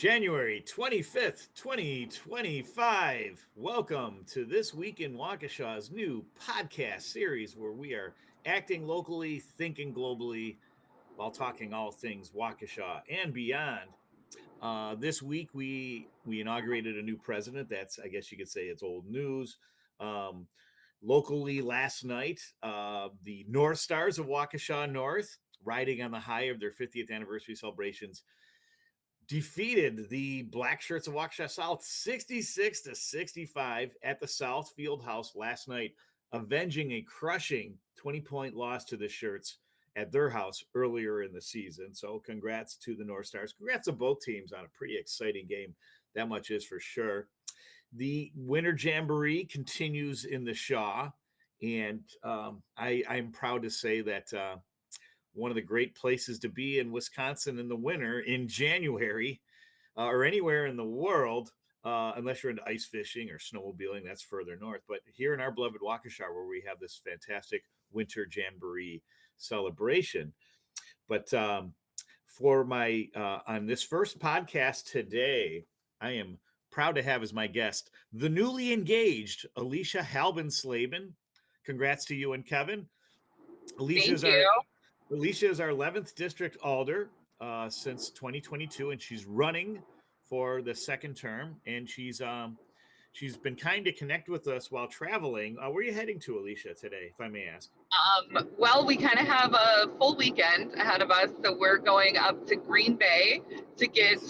January 25th, 2025. Welcome to This Week in Waukesha's new podcast series where we are acting locally, thinking globally, while talking all things Waukesha and beyond. This week, we inaugurated a new president. That's, I guess you could say, it's old news. Locally, last night, the North Stars of Waukesha North, riding on the high of their 50th anniversary celebrations, defeated the Black Shirts of Waukesha South 66-65 at the South Field House last night, avenging a crushing 20-point loss to the Shirts at their house earlier in the season. So congrats to the North Stars. Congrats to both teams on a pretty exciting game. That much is for sure. The Winter Jamboree continues in the Shaw, and I'm proud to say that one of the great places to be in Wisconsin in the winter in January or anywhere in the world, unless you're into ice fishing or snowmobiling, that's further north. But here in our beloved Waukesha, where we have this fantastic Winter Jamboree celebration. But for my on this first podcast today, I am proud to have as my guest the newly engaged Alicia Halvensleben. Congrats to you and Kevin. Thank you. Alicia is our 11th district alder since 2022, and she's running for the second term. And she's been kind to connect with us while traveling. Where are you heading to, Alicia, today, if I may ask? Well, we kind of have a full weekend ahead of us, so we're going up to Green Bay to get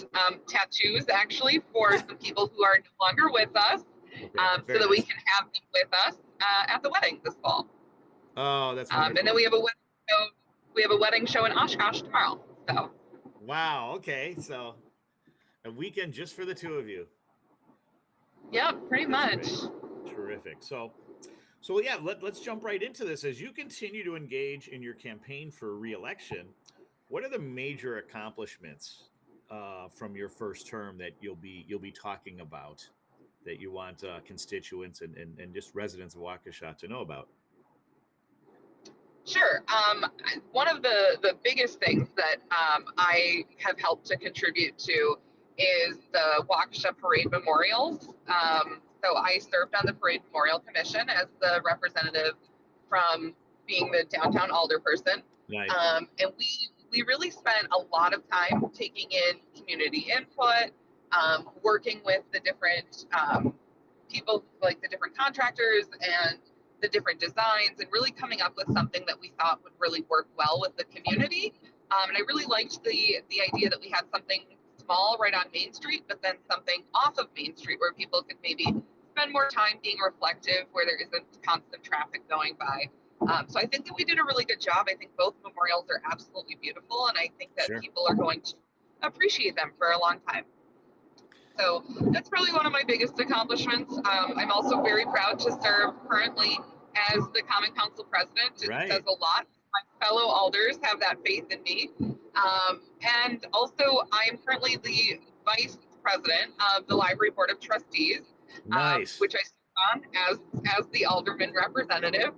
tattoos, actually, for some people who are no longer with us, so that we can have them with us at the wedding this fall. Oh, that's wonderful. And then we have a wedding show. We have a wedding show in Oshkosh tomorrow. So. Wow. Okay. So a weekend just for the two of you. Yep, pretty much. Terrific. So yeah, let's jump right into this. As you continue to engage in your campaign for re-election, what are the major accomplishments from your first term that you'll be talking about that you want constituents and just residents of Waukesha to know about? Sure. One of the biggest things that I have helped to contribute to is the Waukesha Parade Memorials. So I served on the Parade Memorial Commission as the representative from being the downtown alderperson. Nice. And we really spent a lot of time taking in community input, working with the different people, like the different contractors and the different designs, and really coming up with something that we thought would really work well with the community. And I really liked the idea that we had something small right on Main Street, but then something off of Main Street where people could maybe spend more time being reflective, where there isn't constant traffic going by. So I think that we did a really good job. I think both memorials are absolutely beautiful, and I think that people are going to appreciate them for a long time. So that's probably one of my biggest accomplishments. I'm also very proud to serve currently as the Common Council president. It says a lot. My fellow alders have that faith in me. And also, I am currently the vice president of the Library Board of Trustees, which I serve on as the alderman representative.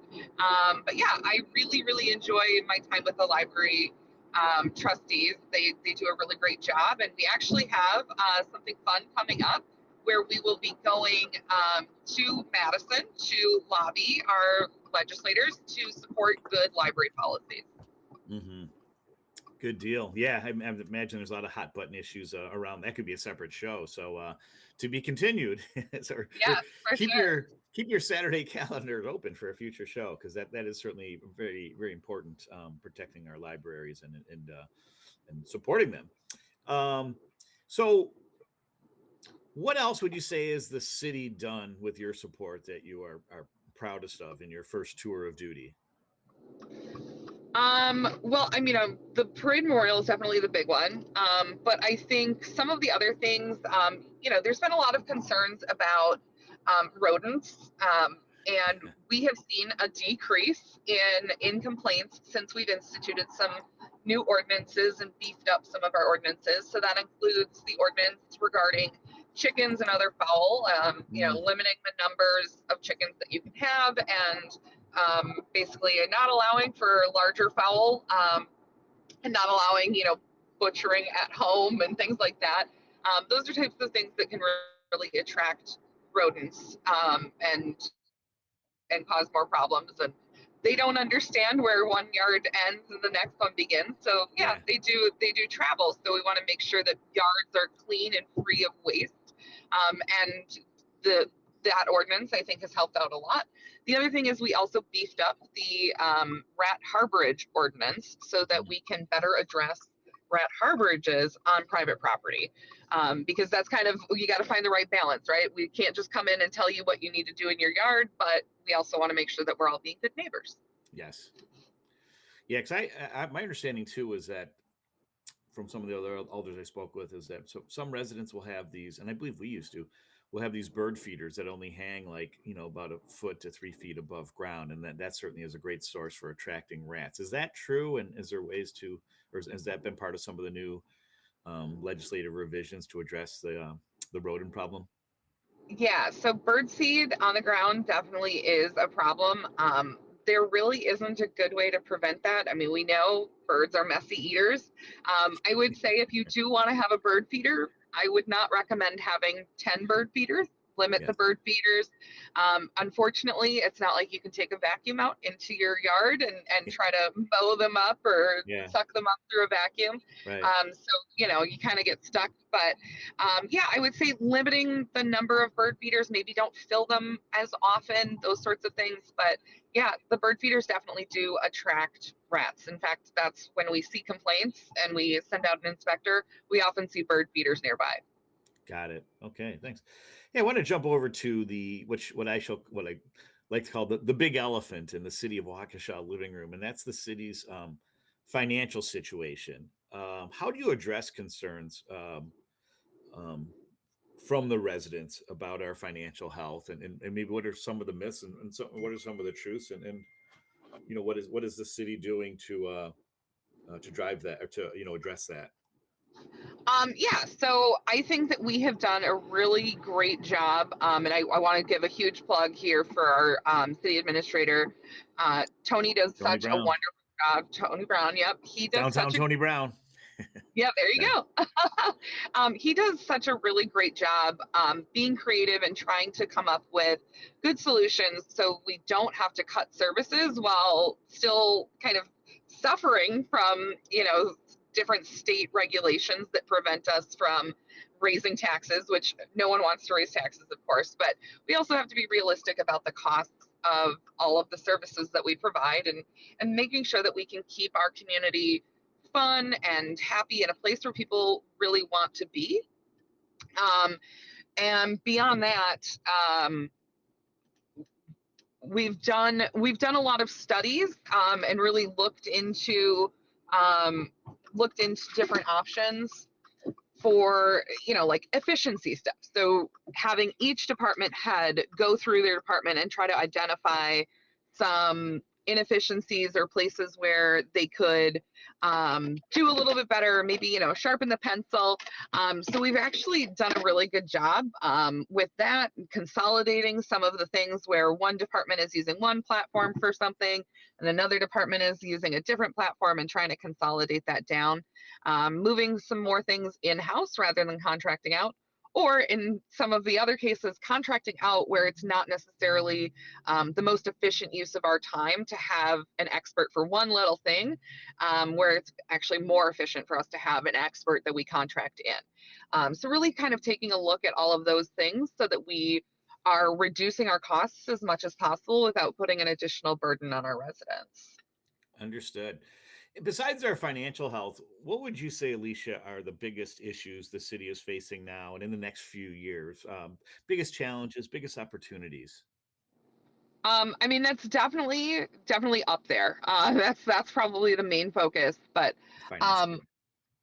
But yeah, I really, really enjoy my time with the library trustees. They do a really great job, and we actually have something fun coming up where we will be going to Madison to lobby our legislators to support good library policies. Mm-hmm. Good deal. Yeah, I imagine there's a lot of hot button issues around. That could be a separate show. So to be continued. So keep your Saturday calendar open for a future show, because that is certainly very, very important, protecting our libraries and supporting them. So what else would you say is the city done with your support that you are proudest of in your first tour of duty? Well, I mean, the Parade Memorial is definitely the big one. But I think some of the other things, there's been a lot of concerns about rodents. And we have seen a decrease in complaints since we've instituted some new ordinances and beefed up some of our ordinances. So that includes the ordinance regarding chickens and other fowl, limiting the numbers of chickens that you can have, and basically not allowing for larger fowl, and not allowing, butchering at home and things like that. Those are types of things that can really attract rodents, and cause more problems. And they don't understand where one yard ends and the next one begins. So yeah, Yeah. they do travel. So we want to make sure that yards are clean and free of waste. And the that ordinance, I think, has helped out a lot. The other thing is we also beefed up the rat harborage ordinance so that we can better address rat harborages on private property, because that's kind of, you got to find the right balance, right? We can't just come in and tell you what you need to do in your yard, but we also want to make sure that we're all being good neighbors. Yes. Yeah, because my understanding too is that from some of the other elders I spoke with is that some residents will have these, and I believe we used to, will have these bird feeders that only hang like about a foot to 3 feet above ground, and that certainly is a great source for attracting rats. Is that true? And is there ways to, or has that been part of some of the new legislative revisions to address the rodent problem? Yeah, so birdseed on the ground definitely is a problem. There really isn't a good way to prevent that. I mean, we know birds are messy eaters. I would say if you do want to have a bird feeder, I would not recommend having 10 bird feeders. Limit the Yes. bird feeders. Unfortunately, it's not like you can take a vacuum out into your yard and try to mow them up or Yeah. suck them up through a vacuum. Right. So, you kind of get stuck. But yeah, I would say limiting the number of bird feeders, maybe don't fill them as often, those sorts of things. But yeah, the bird feeders definitely do attract rats. In fact, that's when we see complaints and we send out an inspector, we often see bird feeders nearby. Got it. Okay, thanks. Yeah, I want to jump over to what I like to call the big elephant in the city of Waukesha living room, and that's the city's financial situation. How do you address concerns um, from the residents about our financial health, and maybe what are some of the myths, and what are some of the truths, and what is the city doing to drive that, or to address that? Yeah, so I think that we have done a really great job, and I want to give a huge plug here for our city administrator. Tony does Tony such a Brown, wonderful job. Tony Brown, yep, he does downtown such a Tony Brown. yeah. There you Yeah. go. He does such a really great job being creative and trying to come up with good solutions so we don't have to cut services while still kind of suffering from different state regulations that prevent us from raising taxes, which no one wants to raise taxes, of course, but we also have to be realistic about the costs of all of the services that we provide, and making sure that we can keep our community fun and happy in a place where people really want to be. Um, and beyond that, um, we've done a lot of studies, and really um, looked into different options for like efficiency stuff. So having each department head go through their department and try to identify some inefficiencies or places where they could do a little bit better, maybe sharpen the pencil. So we've actually done a really good job with that, consolidating some of the things where one department is using one platform for something and another department is using a different platform, and trying to consolidate that down, moving some more things in-house rather than contracting out, or in some of the other cases, contracting out where it's not necessarily the most efficient use of our time to have an expert for one little thing, where it's actually more efficient for us to have an expert that we contract in. So really kind of taking a look at all of those things so that we are reducing our costs as much as possible without putting an additional burden on our residents. Understood. Besides our financial health, what would you say, Alicia, are the biggest issues the city is facing now and in the next few years? Biggest challenges, biggest opportunities? I mean, that's definitely up there. That's probably the main focus. But Financing. um,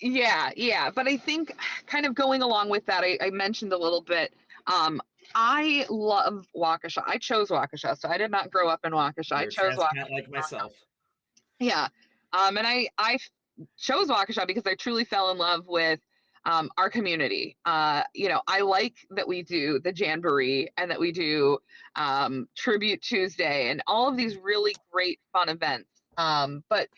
yeah, yeah. But I think kind of going along with that, I mentioned a little bit. Um, I love Waukesha. I chose Waukesha, so I did not grow up in Waukesha. I You're a chose Waukesha. transplant like myself. Yeah. And I chose Waukesha because I truly fell in love with our community. I like that we do the Jamboree and that we do Tribute Tuesday and all of these really great fun events. But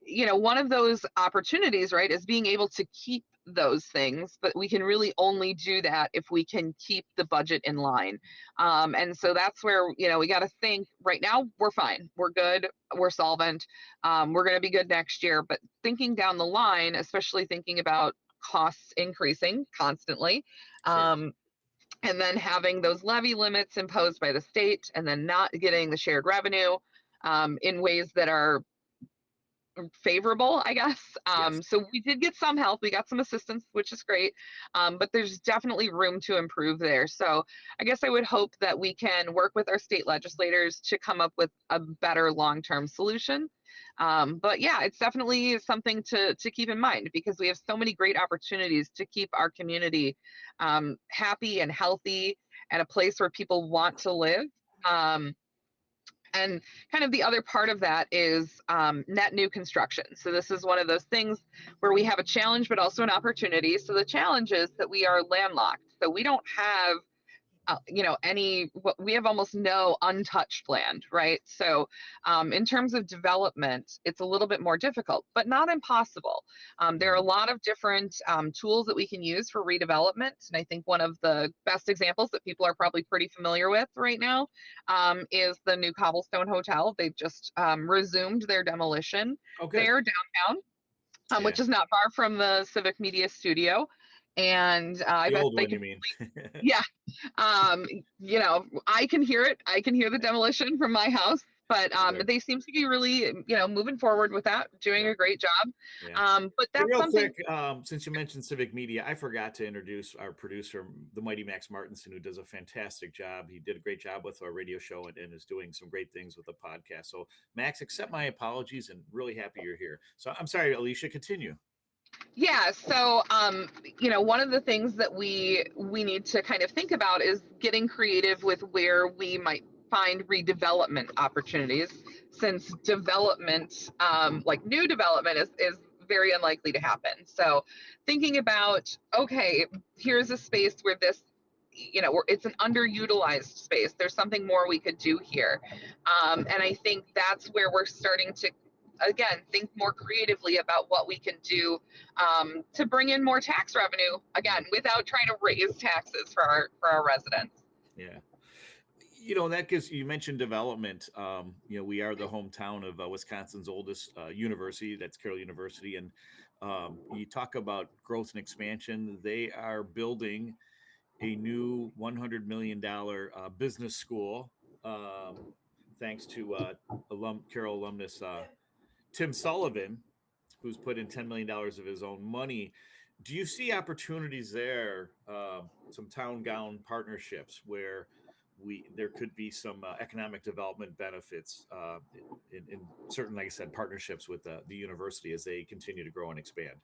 one of those opportunities, right, is being able to keep those things, but we can really only do that if we can keep the budget in line. And so that's where, we got to think. Right now we're fine, we're good, we're solvent, we're going to be good next year. But thinking down the line, especially thinking about costs increasing constantly, Sure. and then having those levy limits imposed by the state, and then not getting the shared revenue in ways that are favorable, I guess. Yes. So we did get some help. We got some assistance, which is great. But there's definitely room to improve there. So I guess I would hope that we can work with our state legislators to come up with a better long-term solution. But yeah, it's definitely something to keep in mind, because we have so many great opportunities to keep our community happy and healthy, and a place where people want to live. And kind of the other part of that is net new construction. So this is one of those things where we have a challenge, but also an opportunity. So the challenge is that we are landlocked. So we don't have we have almost no untouched land, right? So in terms of development, it's a little bit more difficult, but not impossible. There are a lot of different tools that we can use for redevelopment. And I think one of the best examples that people are probably pretty familiar with right now is the new Cobblestone Hotel. They've just resumed their demolition there downtown, which is not far from the Civic Media Studio. And I The bet old they one, can, you mean? yeah, I can hear it. I can hear the demolition from my house, but Sure. they seem to be really, moving forward with that, doing Yeah. a great job. Yeah. But Hey, that's real something. quick, since you mentioned Civic Media, I forgot to introduce our producer, the mighty Max Martinson, who does a fantastic job. He did a great job with our radio show and is doing some great things with the podcast. So, Max, accept my apologies and really happy you're here. So, I'm sorry, Alicia, continue. Yeah, so one of the things that we need to kind of think about is getting creative with where we might find redevelopment opportunities, since development, like new development, is very unlikely to happen. So thinking about, okay, here's a space where this, where it's an underutilized space. There's something more we could do here, and I think that's where we're starting to, again, think more creatively about what we can do to bring in more tax revenue, again, without trying to raise taxes for our residents. Yeah. That gives, you mentioned development. We are the hometown of Wisconsin's oldest university, that's Carroll University. And you talk about growth and expansion. They are building a new $100 million business school, thanks to Carroll alumnus Tim Sullivan, who's put in $10 million of his own money. Do you see opportunities there, some town gown partnerships where there could be some economic development benefits in certain, like I said, partnerships with the university as they continue to grow and expand?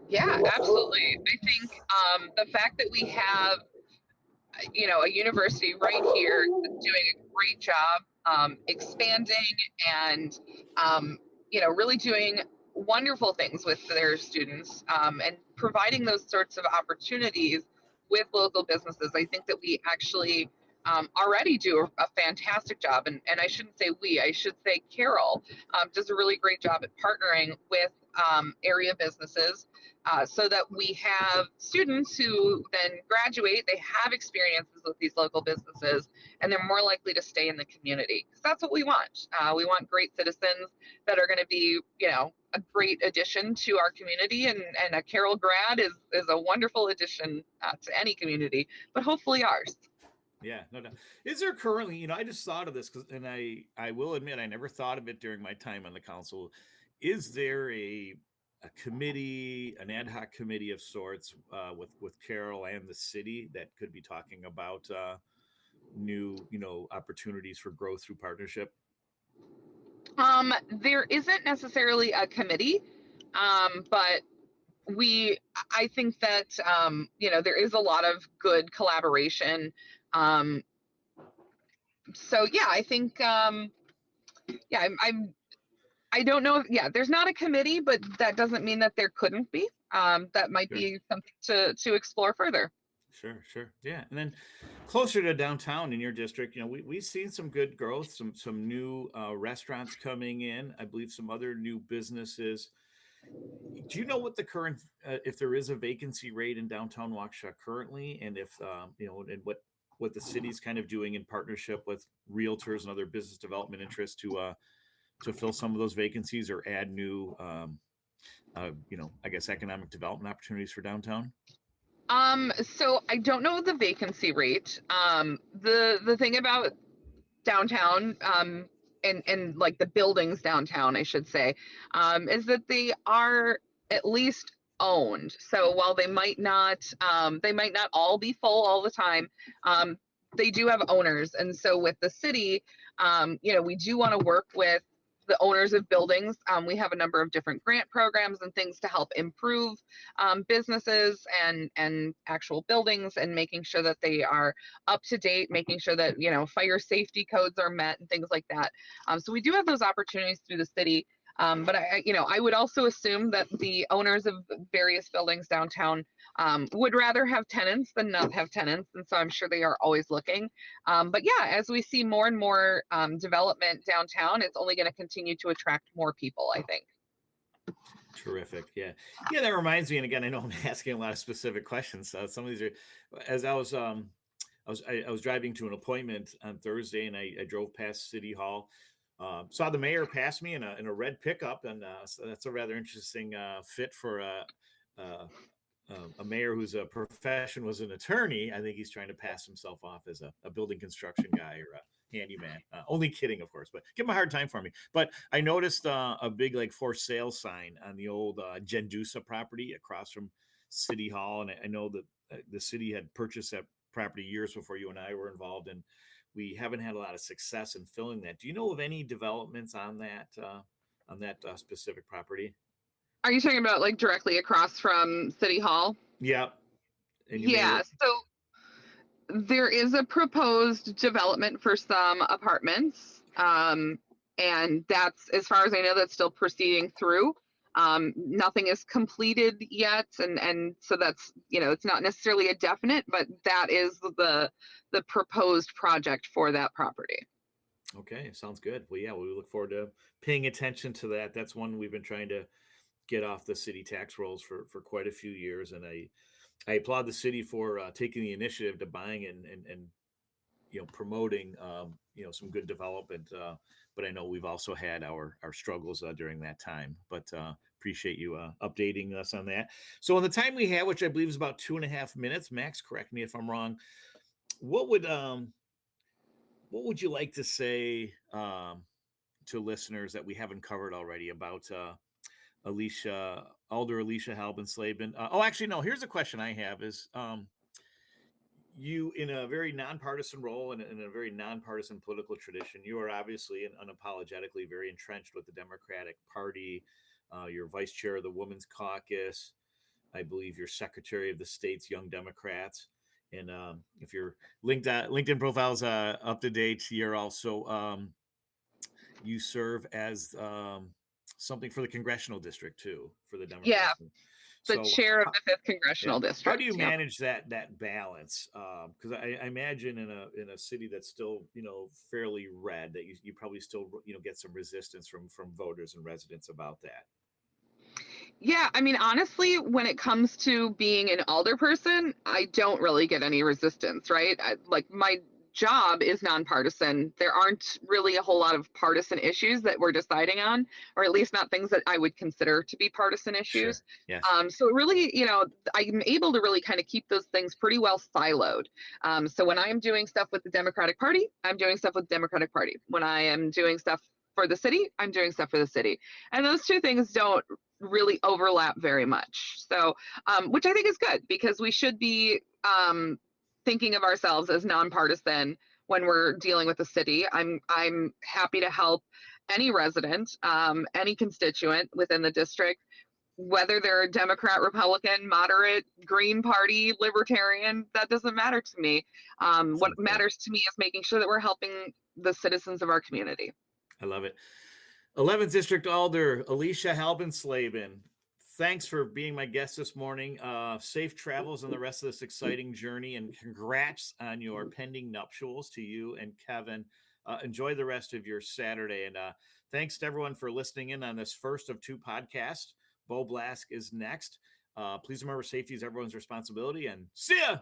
Yeah, absolutely. I think the fact that we have, a university right here that's doing a great job expanding and, really doing wonderful things with their students, and providing those sorts of opportunities with local businesses. I think that we actually already do a fantastic job. And I shouldn't say we, I should say Carroll does a really great job at partnering with area businesses, so that we have students who then graduate, they have experiences with these local businesses, and they're more likely to stay in the community, because that's what we want. We want great citizens that are going to be, a great addition to our community, and a Carroll grad is a wonderful addition to any community, but hopefully ours. Yeah, no doubt. Is there currently, I just thought of this, and I will admit I never thought of it during my time on the council. Is there a committee, an ad hoc committee of sorts, with Carroll and the city that could be talking about new, opportunities for growth through partnership? There isn't necessarily a committee, but I think that there is a lot of good collaboration. Um, so yeah, I think yeah, I don't know. Yeah, there's not a committee, but that doesn't mean that there couldn't be. That might Sure. be something to explore further. Sure. Yeah. And then closer to downtown in your district, we've seen some good growth, some new restaurants coming in, I believe some other new businesses. Do you know what the current, if there is a vacancy rate in downtown Waukesha currently, and if and what the city's kind of doing in partnership with realtors and other business development interests to fill some of those vacancies or add new, I guess economic development opportunities for downtown? So I don't know the vacancy rate. The thing about downtown, and like the buildings downtown, I should say, is that they are at least owned. So while they might not all be full all the time, they do have owners. And so with the city, we do want to work with the owners of buildings. We have a number of different grant programs and things to help improve businesses and actual buildings, and making sure that they are up to date, making sure that fire safety codes are met and things like that. So we do have those opportunities through the city. But I would also assume that the owners of various buildings downtown would rather have tenants than not have tenants, and so I'm sure they are always looking. But yeah, as we see more and more development downtown, it's only going to continue to attract more people, I think. Terrific. Yeah. Yeah. That reminds me. And again, I know I'm asking a lot of specific questions. Some of these are, as I was driving to an appointment on Thursday, and I drove past City Hall, saw the mayor pass me in a red pickup. And so that's a rather interesting fit for a mayor whose profession was an attorney. I think he's trying to pass himself off as a building construction guy or a handyman. Only kidding, of course, but give him a hard time for me. But I noticed a big like for sale sign on the old Gendusa property across from City Hall, and I know that the city had purchased that property years before you and I were involved, and we haven't had a lot of success in filling that. Do you know of any developments on that specific property? Are you talking about like directly across from City Hall? Yeah, and you may. Yeah, so there is a proposed development for some apartments. And that's, as far as I know, that's still proceeding through. Nothing is completed yet. And so that's, it's not necessarily a definite, but that is the proposed project for that property. Okay, sounds good. Well, yeah, we look forward to paying attention to that. That's one we've been trying to get off the city tax rolls for quite a few years, and I applaud the city for taking the initiative to buying and promoting some good development. But I know we've also had our struggles during that time. But appreciate you updating us on that. So in the time we have, which I believe is about 2.5 minutes, Max, correct me if I'm wrong. What would you like to say to listeners that we haven't covered already about Alicia Halvensleben? Actually, no. Here's a question I have: is you, in a very nonpartisan role and in a very nonpartisan political tradition, you are obviously and unapologetically very entrenched with the Democratic Party. You're vice chair of the Women's Caucus. I believe you're secretary of the state's Young Democrats. And if your LinkedIn profile's up to date, you're also you serve as something for the congressional district too for the Democrats. Yeah, the chair of the 5th congressional district. How do you manage that balance? Because I imagine in a city that's still fairly red, that you probably still get some resistance from voters and residents about that. Yeah, I mean, honestly, when it comes to being an alderperson, I don't really get any resistance, right? Like my job is nonpartisan. There aren't really a whole lot of partisan issues that we're deciding on, or at least not things that I would consider to be partisan issues. Sure. Yes. So really, I'm able to really kind of keep those things pretty well siloed. So when I'm doing stuff with the Democratic Party, I'm doing stuff with the Democratic Party. When I am doing stuff for the city, I'm doing stuff for the city. And those two things don't really overlap very much. So, which I think is good, because we should be thinking of ourselves as nonpartisan when we're dealing with the city. I'm happy to help any resident, any constituent within the district, whether they're a Democrat, Republican, moderate, Green Party, Libertarian. That doesn't matter to me. What matters to me is making sure that we're helping the citizens of our community. I love it. 11th District Alder Alicia Halvensleben, thanks for being my guest this morning. Safe travels on the rest of this exciting journey, and congrats on your pending nuptials to you and Kevin. Enjoy the rest of your Saturday, and thanks to everyone for listening in on this first of 2 podcasts Bo Blask is next. Please remember, safety is everyone's responsibility, and see ya.